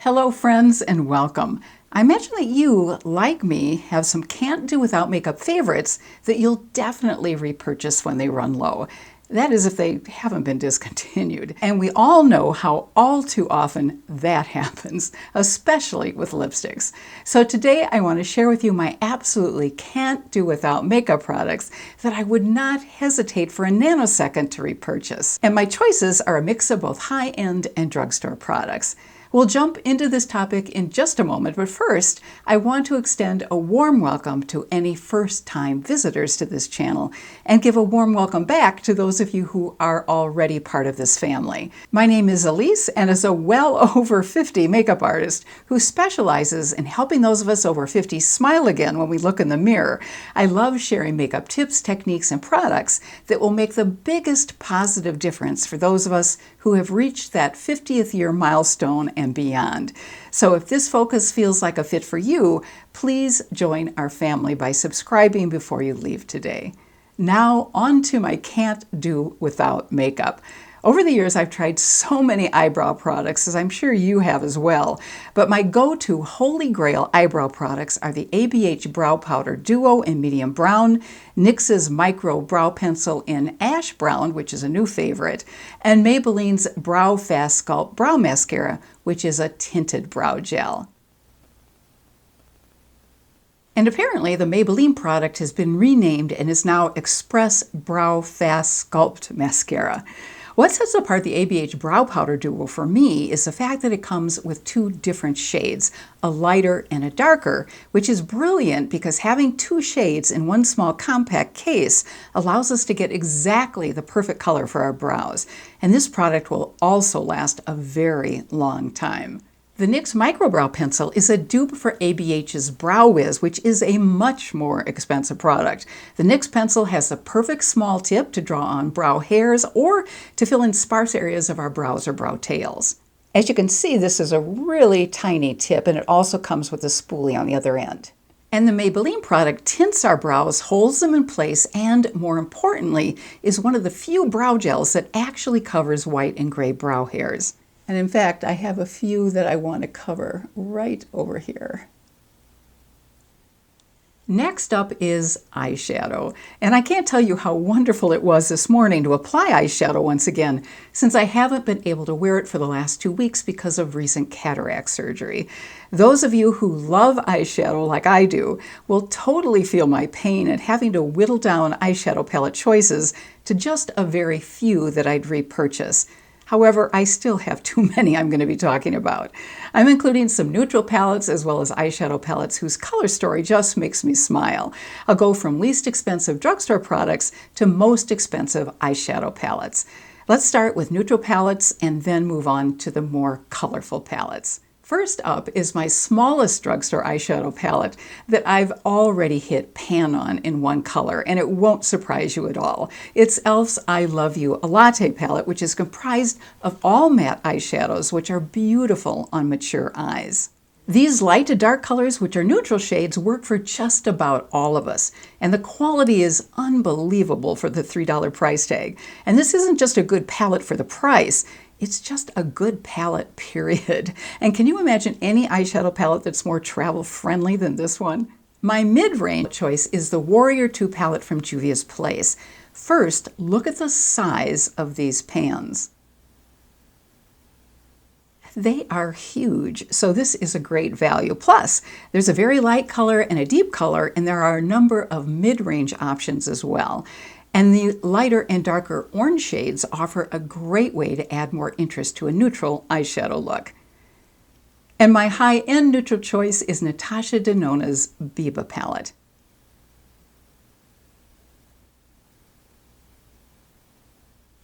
Hello friends and welcome. I imagine that you, like me, have some can't do without makeup favorites that you'll definitely repurchase when they run low. That is if they haven't been discontinued. And we all know how all too often that happens, especially with lipsticks. So today I want to share with you my absolutely can't do without makeup products that I would not hesitate for a nanosecond to repurchase. And my choices are a mix of both high-end and drugstore products. We'll jump into this topic in just a moment, but first, I want to extend a warm welcome to any first-time visitors to this channel and give a warm welcome back to those of you who are already part of this family. My name is Elise, and as a well over 50 makeup artist who specializes in helping those of us over 50 smile again when we look in the mirror, I love sharing makeup tips, techniques, and products that will make the biggest positive difference for those of us who have reached that 50th year milestone and beyond. So if this focus feels like a fit for you, please join our family by subscribing before you leave today. Now on to my can't do without makeup. Over the years, I've tried so many eyebrow products, as I'm sure you have as well, but my go-to holy grail eyebrow products are the ABH Brow Powder Duo in medium brown, NYX's Micro Brow Pencil in ash brown, which is a new favorite, and Maybelline's Brow Fast Sculpt Brow Mascara, which is a tinted brow gel. And apparently the Maybelline product has been renamed and is now Express Brow Fast Sculpt Mascara. What sets apart the ABH Brow Powder Duo for me is the fact that it comes with two different shades, a lighter and a darker, which is brilliant because having two shades in one small compact case allows us to get exactly the perfect color for our brows. And this product will also last a very long time. The NYX Micro Brow Pencil is a dupe for ABH's Brow Wiz, which is a much more expensive product. The NYX pencil has the perfect small tip to draw on brow hairs or to fill in sparse areas of our brows or brow tails. As you can see, this is a really tiny tip, and it also comes with a spoolie on the other end. And the Maybelline product tints our brows, holds them in place, and more importantly, is one of the few brow gels that actually covers white and gray brow hairs. And in fact, I have a few that I want to cover right over here. Next up is eyeshadow. And I can't tell you how wonderful it was this morning to apply eyeshadow once again, since I haven't been able to wear it for the last 2 weeks because of recent cataract surgery. Those of you who love eyeshadow like I do will totally feel my pain at having to whittle down eyeshadow palette choices to just a very few that I'd repurchase. However, I still have too many I'm going to be talking about. I'm including some neutral palettes as well as eyeshadow palettes whose color story just makes me smile. I'll go from least expensive drugstore products to most expensive eyeshadow palettes. Let's start with neutral palettes and then move on to the more colorful palettes. First up is my smallest drugstore eyeshadow palette that I've already hit pan on in one color, and it won't surprise you at all. It's e.l.f.'s I Love You, a latte palette, which is comprised of all matte eyeshadows, which are beautiful on mature eyes. These light to dark colors, which are neutral shades, work for just about all of us, and the quality is unbelievable for the $3 price tag. And this isn't just a good palette for the price, it's just a good palette, period. And can you imagine any eyeshadow palette that's more travel-friendly than this one? My mid-range choice is the Warrior 2 palette from Juvia's Place. First, look at the size of these pans. They are huge, so this is a great value. Plus, there's a very light color and a deep color, and there are a number of mid-range options as well. And the lighter and darker orange shades offer a great way to add more interest to a neutral eyeshadow look. And my high-end neutral choice is Natasha Denona's Biba palette.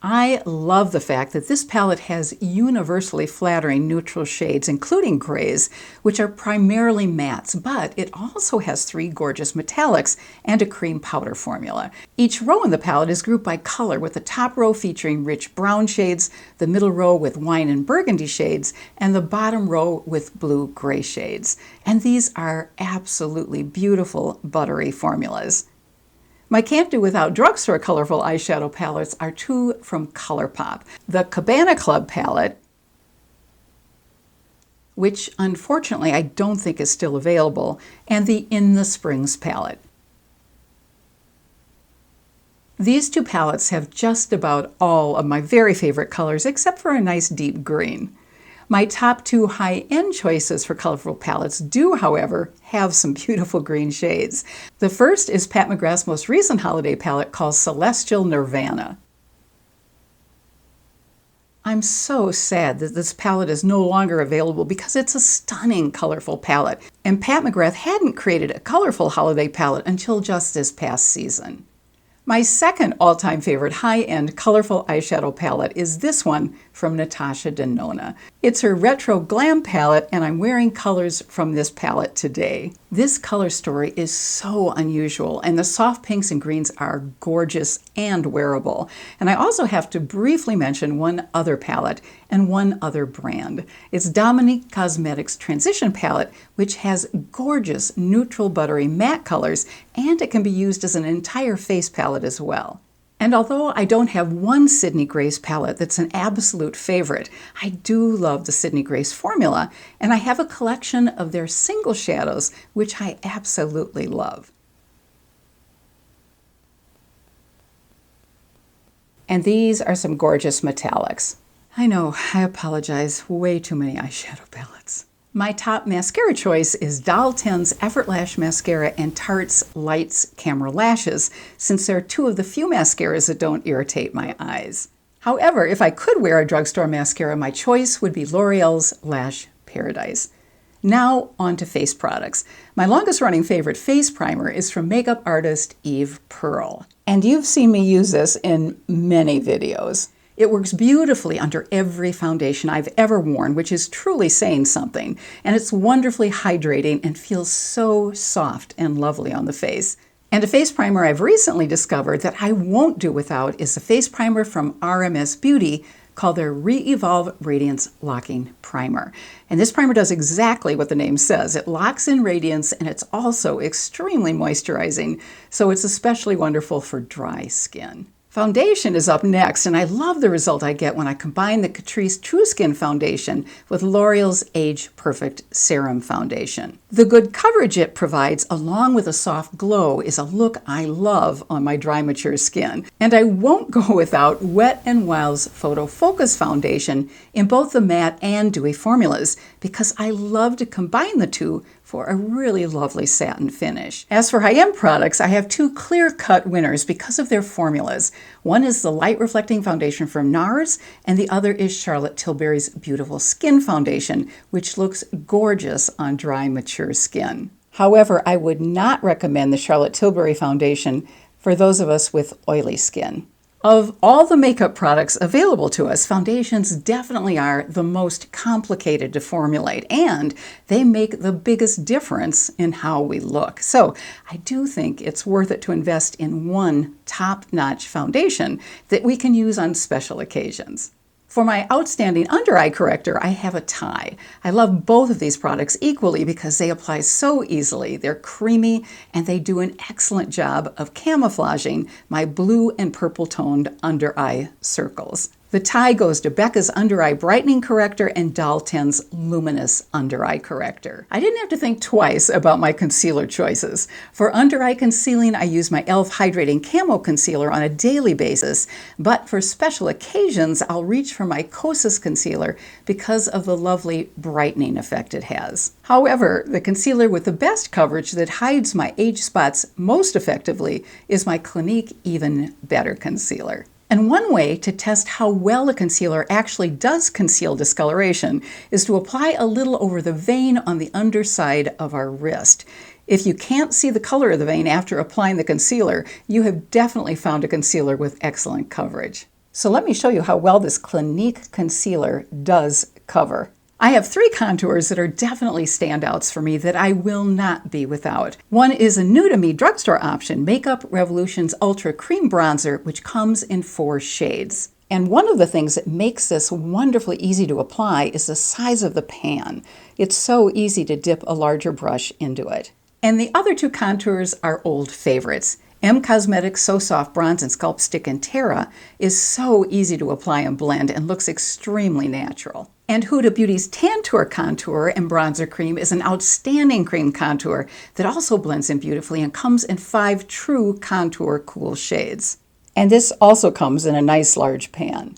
I love the fact that this palette has universally flattering neutral shades, including grays, which are primarily mattes, but it also has 3 gorgeous metallics and a cream powder formula. Each row in the palette is grouped by color, with the top row featuring rich brown shades, the middle row with wine and burgundy shades, and the bottom row with blue-gray shades. And these are absolutely beautiful, buttery formulas. My can't do without drugstore colorful eyeshadow palettes are 2 from ColourPop. The Cabana Club palette which unfortunately I don't think is still available, and the In the Springs palette. These two palettes have just about all of my very favorite colors except for a nice deep green. My top two high-end choices for colorful palettes do, however, have some beautiful green shades. The first is Pat McGrath's most recent holiday palette called Celestial Nirvana. I'm so sad that this palette is no longer available because it's a stunning colorful palette, and Pat McGrath hadn't created a colorful holiday palette until just this past season. My second all-time favorite high-end colorful eyeshadow palette is this one from Natasha Denona. It's her Retro Glam palette, and I'm wearing colors from this palette today. This color story is so unusual, and the soft pinks and greens are gorgeous and wearable. And I also have to briefly mention one other palette and one other brand. It's Dominique Cosmetics Transition palette, which has gorgeous neutral buttery matte colors, and it can be used as an entire face palette as well. And although I don't have one Sydney Grace palette that's an absolute favorite, I do love the Sydney Grace formula, and I have a collection of their single shadows, which I absolutely love. And these are some gorgeous metallics. I know, I apologize, way too many eyeshadow palettes. My top mascara choice is Doll 10's Effort Lash Mascara and Tarte's Lights Camera Lashes, since they're two of the few mascaras that don't irritate my eyes. However, if I could wear a drugstore mascara, my choice would be L'Oreal's Lash Paradise. Now, on to face products. My longest running favorite face primer is from makeup artist Eve Pearl. And you've seen me use this in many videos. It works beautifully under every foundation I've ever worn, which is truly saying something. And it's wonderfully hydrating and feels so soft and lovely on the face. And a face primer I've recently discovered that I won't do without is a face primer from RMS Beauty called their Re-Evolve Radiance Locking Primer. And this primer does exactly what the name says. It locks in radiance, and it's also extremely moisturizing, so it's especially wonderful for dry skin. Foundation is up next, and I love the result I get when I combine the Catrice True Skin Foundation with L'Oreal's Age Perfect Serum Foundation. The good coverage it provides, along with a soft glow, is a look I love on my dry, mature skin. And I won't go without Wet n Wild's Photo Focus Foundation in both the matte and dewy formulas, because I love to combine the two for a really lovely satin finish. As for high-end products, I have two clear-cut winners because of their formulas. One is the Light Reflecting Foundation from Nars, and the other is Charlotte Tilbury's Beautiful Skin Foundation, which looks gorgeous on dry, mature skin. However, I would not recommend the Charlotte Tilbury Foundation for those of us with oily skin. Of all the makeup products available to us, foundations definitely are the most complicated to formulate, and they make the biggest difference in how we look. So I do think it's worth it to invest in one top-notch foundation that we can use on special occasions. For my outstanding under-eye corrector, I have a Tarte. I love both of these products equally because they apply so easily. They're creamy, and they do an excellent job of camouflaging my blue and purple toned under-eye circles. The Tarte goes to Becca's Under Eye Brightening Corrector and Doll 10's Luminous Under Eye Corrector. I didn't have to think twice about my concealer choices. For under eye concealing, I use my e.l.f. Hydrating Camo Concealer on a daily basis, but for special occasions, I'll reach for my Kosas Concealer because of the lovely brightening effect it has. However, the concealer with the best coverage that hides my age spots most effectively is my Clinique Even Better Concealer. And one way to test how well a concealer actually does conceal discoloration is to apply a little over the vein on the underside of our wrist. If you can't see the color of the vein after applying the concealer, you have definitely found a concealer with excellent coverage. So let me show you how well this Clinique concealer does cover. I have three contours that are definitely standouts for me that I will not be without. One is a new-to-me drugstore option, Makeup Revolution's Ultra Cream Bronzer, which comes in 4 shades. And one of the things that makes this wonderfully easy to apply is the size of the pan. It's so easy to dip a larger brush into it. And the other two contours are old favorites, Cosmetics So Soft Bronze and Sculpt Stick in Terra is so easy to apply and blend and looks extremely natural. And Huda Beauty's Tantour Contour and Bronzer Cream is an outstanding cream contour that also blends in beautifully and comes in 5 true contour cool shades. And this also comes in a nice large pan.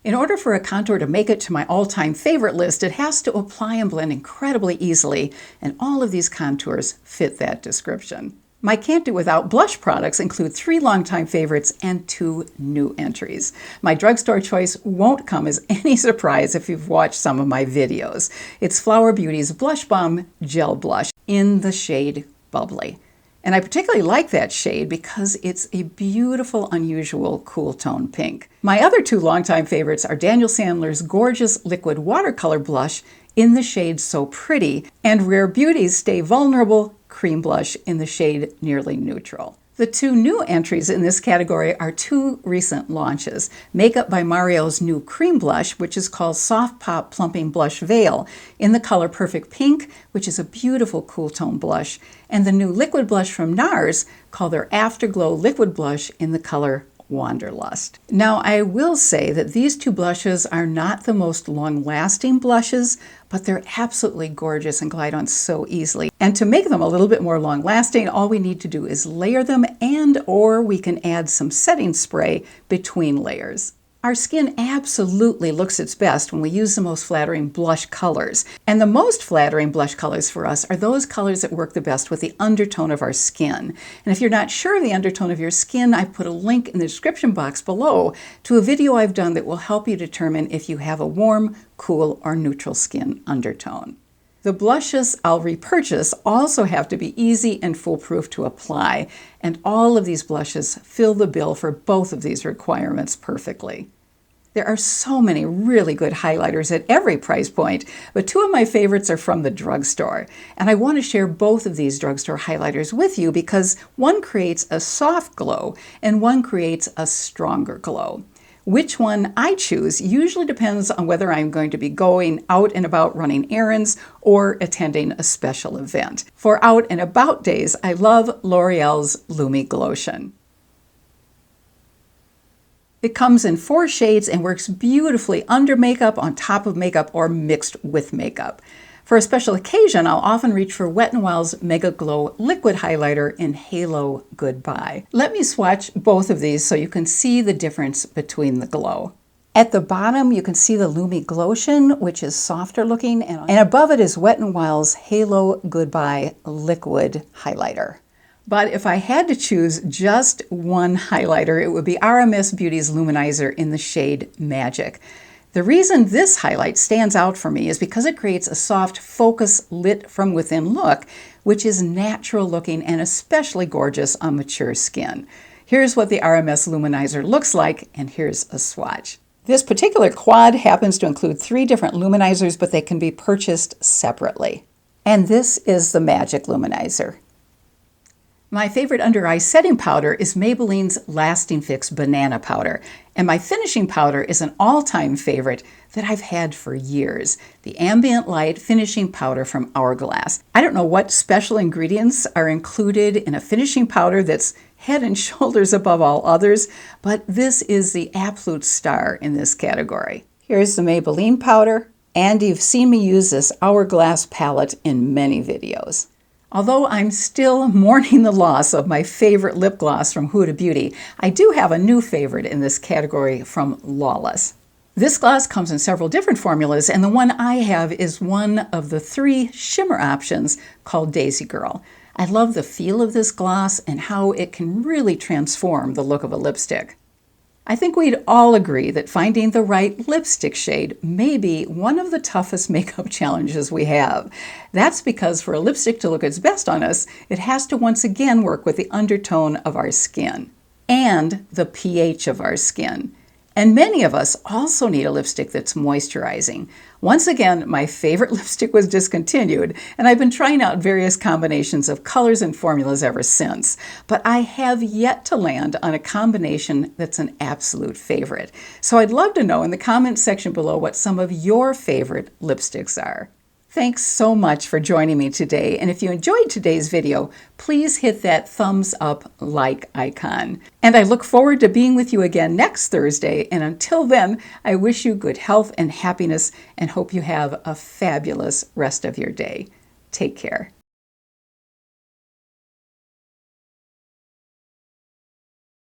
In order for a contour to make it to my all-time favorite list, it has to apply and blend incredibly easily, and all of these contours fit that description. My can't do without blush products include 3 longtime favorites and 2 new entries. My drugstore choice won't come as any surprise if you've watched some of my videos. It's Flower Beauty's Blush Bomb Gel Blush in the shade Bubbly. And I particularly like that shade because it's a beautiful, unusual cool tone pink. My other 2 longtime favorites are Daniel Sandler's gorgeous liquid watercolor blush in the shade So Pretty and Rare Beauty's Stay Vulnerable cream blush in the shade Nearly Neutral. The 2 new entries in this category are 2 recent launches. Makeup by Mario's new cream blush, which is called Soft Pop Plumping Blush Veil, in the color Perfect Pink, which is a beautiful cool tone blush, and the new liquid blush from Nars, called their Afterglow Liquid Blush in the color Wanderlust. Now, I will say that these 2 blushes are not the most long-lasting blushes, but they're absolutely gorgeous and glide on so easily. And to make them a little bit more long-lasting, all we need to do is layer them or we can add some setting spray between layers. Our skin absolutely looks its best when we use the most flattering blush colors. And the most flattering blush colors for us are those colors that work the best with the undertone of our skin. And if you're not sure of the undertone of your skin, I've put a link in the description box below to a video I've done that will help you determine if you have a warm, cool, or neutral skin undertone. The blushes I'll repurchase also have to be easy and foolproof to apply, and all of these blushes fill the bill for both of these requirements perfectly. There are so many really good highlighters at every price point, but 2 of my favorites are from the drugstore, and I want to share both of these drugstore highlighters with you because one creates a soft glow and one creates a stronger glow. Which one I choose usually depends on whether I'm going to be going out and about running errands or attending a special event. For out and about days, I love L'Oreal's Lumi Glotion. It comes in 4 shades and works beautifully under makeup, on top of makeup, or mixed with makeup. For a special occasion, I'll often reach for Wet n Wild's Mega Glow Liquid Highlighter in Halo Goodbye. Let me swatch both of these so you can see the difference between the glow. At the bottom, you can see the Lumi Glotion, which is softer looking, and above it is Wet n Wild's Halo Goodbye Liquid Highlighter. But if I had to choose just one highlighter, it would be RMS Beauty's Luminizer in the shade Magic. The reason this highlight stands out for me is because it creates a soft focus lit from within look, which is natural looking and especially gorgeous on mature skin. Here's what the RMS Luminizer looks like, and here's a swatch. This particular quad happens to include 3 different luminizers, but they can be purchased separately. And this is the Magic Luminizer. My favorite under eye setting powder is Maybelline's Lasting Fix Banana Powder, and my finishing powder is an all-time favorite that I've had for years, the Ambient Light Finishing Powder from Hourglass. I don't know what special ingredients are included in a finishing powder that's head and shoulders above all others, but this is the absolute star in this category. Here's the Maybelline powder, and you've seen me use this Hourglass palette in many videos. Although I'm still mourning the loss of my favorite lip gloss from Huda Beauty, I do have a new favorite in this category from Lawless. This gloss comes in several different formulas, and the one I have is one of the 3 shimmer options called Daisy Girl. I love the feel of this gloss and how it can really transform the look of a lipstick. I think we'd all agree that finding the right lipstick shade may be one of the toughest makeup challenges we have. That's because for a lipstick to look its best on us, it has to once again work with the undertone of our skin and the pH of our skin. And many of us also need a lipstick that's moisturizing. Once again, my favorite lipstick was discontinued, and I've been trying out various combinations of colors and formulas ever since. But I have yet to land on a combination that's an absolute favorite. So I'd love to know in the comments section below what some of your favorite lipsticks are. Thanks so much for joining me today. And if you enjoyed today's video, please hit that thumbs up like icon. And I look forward to being with you again next Thursday. And until then, I wish you good health and happiness and hope you have a fabulous rest of your day. Take care.